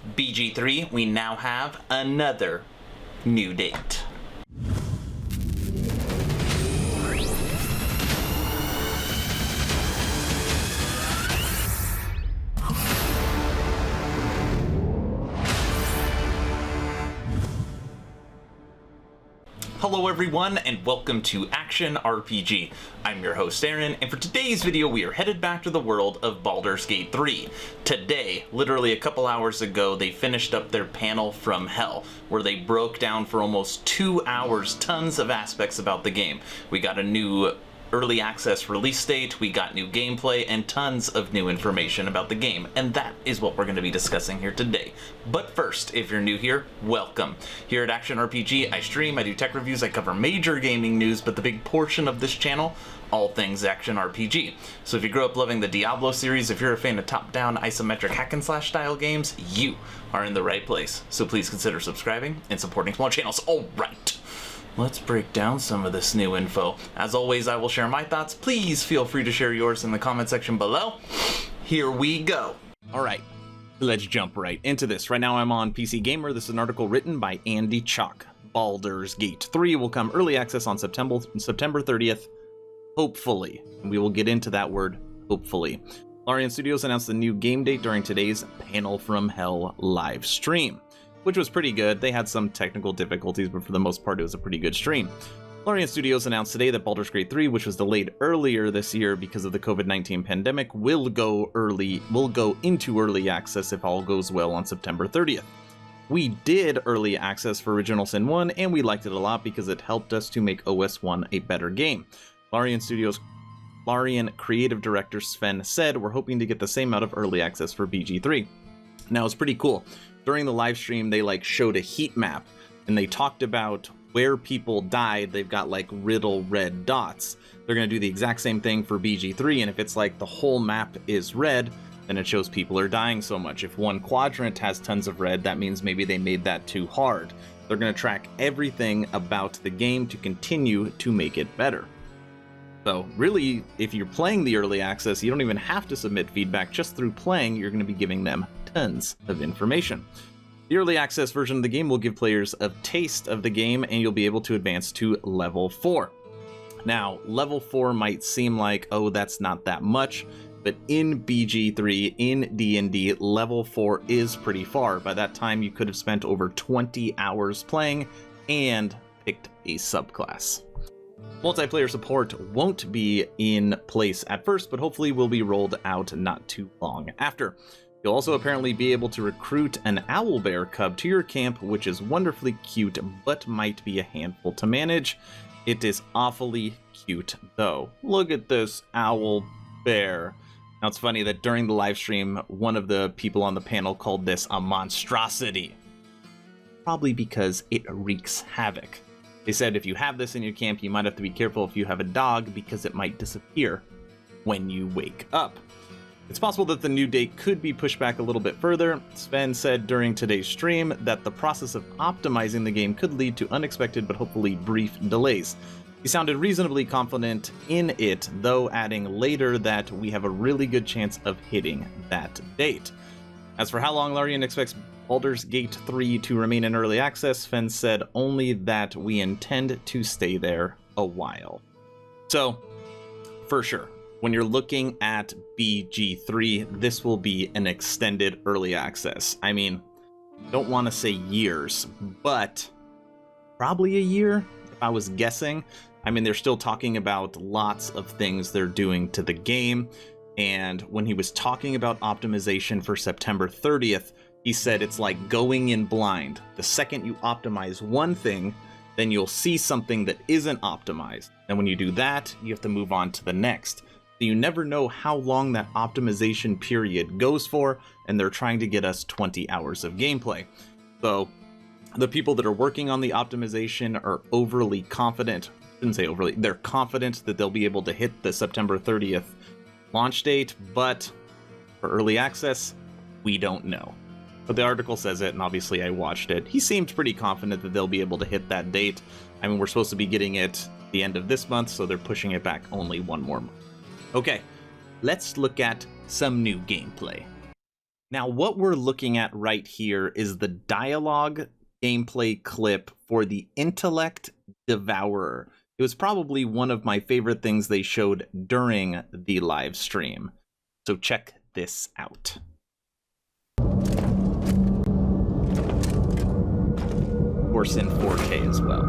BG3, we now have another new date. Hello everyone, and welcome to Action RPG. I'm your host Aaron, and for today's video we are headed back to the world of Baldurs Gate 3. Today, literally a couple hours ago, they finished up their panel from hell, where they broke down for almost 2 hours tons of aspects about the game. We got a new early access release date, we got new gameplay, and tons of new information about the game, and that is what we're going to be discussing here today. But first, if you're new here, welcome. Here at Action RPG, I stream, I do tech reviews, I cover major gaming news, but the big portion of this channel, all things Action RPG. So if you grew up loving the Diablo series, if you're a fan of top-down isometric hack-and-slash style games, you are in the right place. So please consider subscribing and supporting small channels. Alright, let's break down some of this new info. As always, I will share my thoughts. Please feel free to share yours in the comment section below. Here we go. Alright, let's jump right into this. Right now I'm on PC Gamer. This is an article written by Andy Chalk. Baldurs Gate 3 will come early access on September 30th. Hopefully. And we will get into that word, hopefully. Larian Studios announced the new game date during today's Panel from Hell live stream, which was pretty good. They had some technical difficulties, but for the most part, it was a pretty good stream. Larian Studios announced today that Baldurs Gate 3, which was delayed earlier this year because of the COVID-19 pandemic, will go into early access if all goes well on September 30th. We did early access for Original Sin 1, and we liked it a lot because it helped us to make OS 1 a better game. Larian creative director Swen said, "We're hoping to get the same amount of early access for BG3. Now, it's pretty cool. During the live stream, they showed a heat map, and they talked about where people died. They've got riddle red dots. They're going to do the exact same thing for BG3, and if it's the whole map is red, then it shows people are dying so much. If one quadrant has tons of red, that means maybe they made that too hard. They're going to track everything about the game to continue to make it better." So really, if you're playing the early access, you don't even have to submit feedback. Just through playing, you're going to be giving them tons of information. The early access version of the game will give players a taste of the game, and you'll be able to advance to level 4. Now, level 4 might seem like, oh, that's not that much, but in BG3, in D&D, level 4 is pretty far. By that time, you could have spent over 20 hours playing and picked a subclass. Multiplayer support won't be in place at first, but hopefully will be rolled out not too long after. You'll also apparently be able to recruit an owlbear cub to your camp, which is wonderfully cute, but might be a handful to manage. It is awfully cute, though. Look at this owlbear. Now, it's funny that during the live stream, one of the people on the panel called this a monstrosity. Probably because it wreaks havoc. They said if you have this in your camp, you might have to be careful if you have a dog because it might disappear when you wake up. It's possible that the new date could be pushed back a little bit further. Sven said during today's stream that the process of optimizing the game could lead to unexpected but hopefully brief delays. He sounded reasonably confident in it, though adding later that we have a really good chance of hitting that date. As for how long Larian expects Baldurs Gate 3 to remain in early access, Sven said only that we intend to stay there a while. So, for sure, when you're looking at BG3, this will be an extended early access. I mean, don't want to say years, but probably a year, if I was guessing. I mean, they're still talking about lots of things they're doing to the game, and when he was talking about optimization for September 30th, he said it's like going in blind. The second you optimize one thing, then you'll see something that isn't optimized. And when you do that, you have to move on to the next. So you never know how long that optimization period goes for, and they're trying to get us 20 hours of gameplay. So the people that are working on the optimization are overly confident. I shouldn't say overly. They're confident that they'll be able to hit the September 30th launch date, but for early access, we don't know. But the article says it, and obviously I watched it. He seemed pretty confident that they'll be able to hit that date. I mean, we're supposed to be getting it the end of this month, so they're pushing it back only one more month. Okay, let's look at some new gameplay. Now, what we're looking at right here is the dialogue gameplay clip for the Intellect Devourer. It was probably one of my favorite things they showed during the live stream. So check this out. Of course, in 4K as well.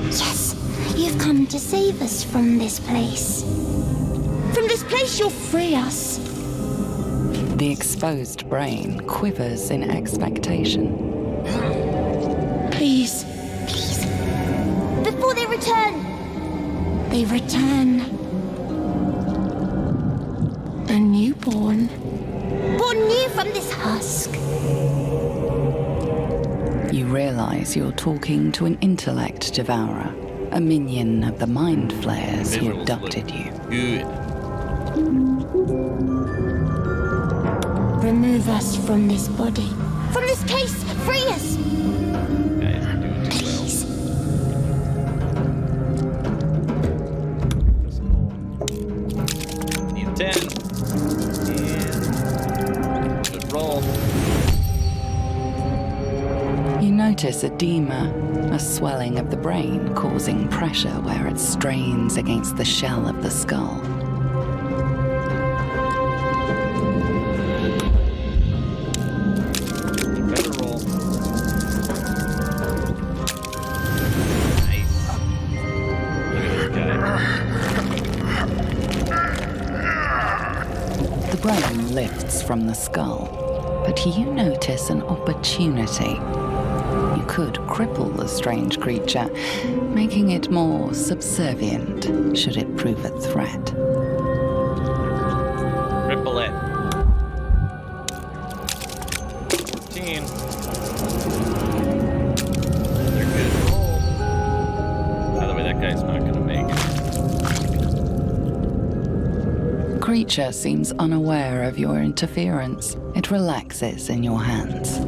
Yes, you've come to save us from this place. From this place, you'll free us. The exposed brain quivers in expectation. Please. Please. Before they return. They return. A newborn. Born new from this husk. You realize you're talking to an intellect devourer, a minion of the mind flayers who abducted you. Good. Remove us from this body. From this case! Free us! Guys are doing too well. Need 10. And good roll. You notice edema, a swelling of the brain causing pressure where it strains against the shell of the skull. Better roll. Nice. Look at this guy. The brain lifts from the skull, but you notice an opportunity. You could cripple the strange creature, making it more subservient should it prove a threat. Ripple it. 14. Another good roll. By the way, that guy's not gonna make it. Creature seems unaware of your interference. It relaxes in your hands.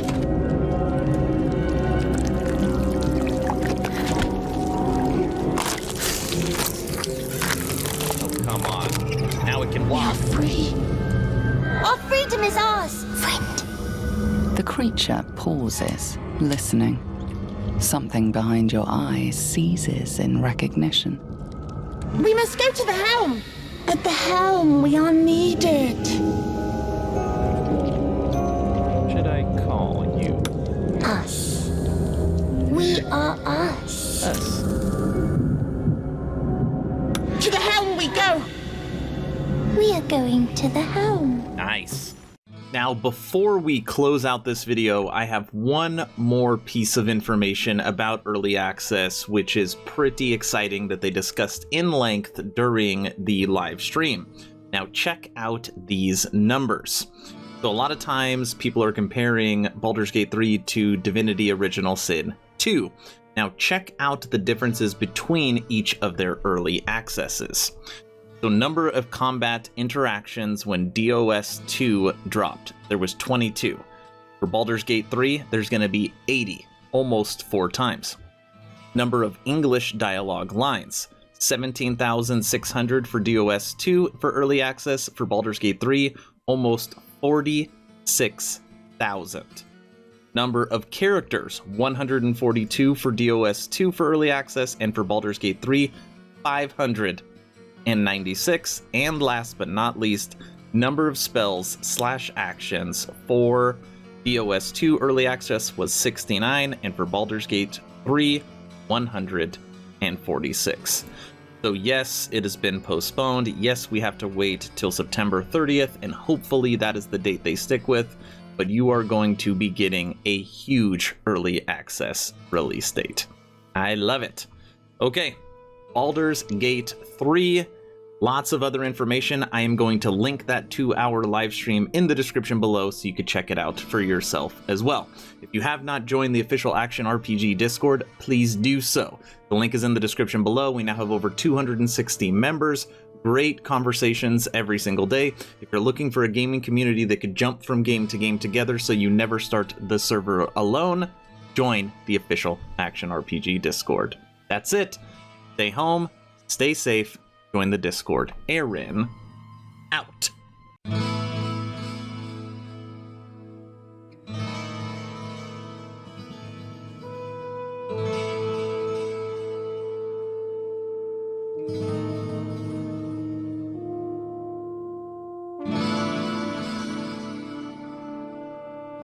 Come on. Now it can walk. We're free. Our freedom is ours, friend. The creature pauses, listening. Something behind your eyes seizes in recognition. We must go to the helm. At the helm, we are needed. What should I call you? Us. We are us. Us. To the helm we go. We are going to the helm. Nice. Now, before we close out this video, I have one more piece of information about early access, which is pretty exciting that they discussed in length during the live stream. Now, check out these numbers. So a lot of times people are comparing Baldur's Gate 3 to Divinity Original Sin 2. Now, check out the differences between each of their early accesses. So number of combat interactions when DOS 2 dropped, there was 22. For Baldur's Gate 3, there's going to be 80, almost 4 times. Number of English dialogue lines, 17,600 for DOS 2 for early access. For Baldur's Gate 3, almost 46,000. Number of characters, 142 for DOS 2 for early access, and for Baldur's Gate 3, 596. And last but not least, number of spells / actions for DOS 2 early access was 69, and for Baldur's Gate 3, 146. So yes, it has been postponed. Yes, we have to wait till September 30th, and hopefully that is the date they stick with. But you are going to be getting a huge early access release date. I love it. Okay, Baldur's Gate 3. Lots of other information. I am going to link that 2-hour live stream in the description below so you could check it out for yourself as well. If you have not joined the official Action RPG Discord, please do so. The link is in the description below. We now have over 260 members. Great conversations every single day. If you're looking for a gaming community that could jump from game to game together so you never start the server alone, join the official Action RPG Discord. That's it. Stay home, stay safe, join the Discord. Aaron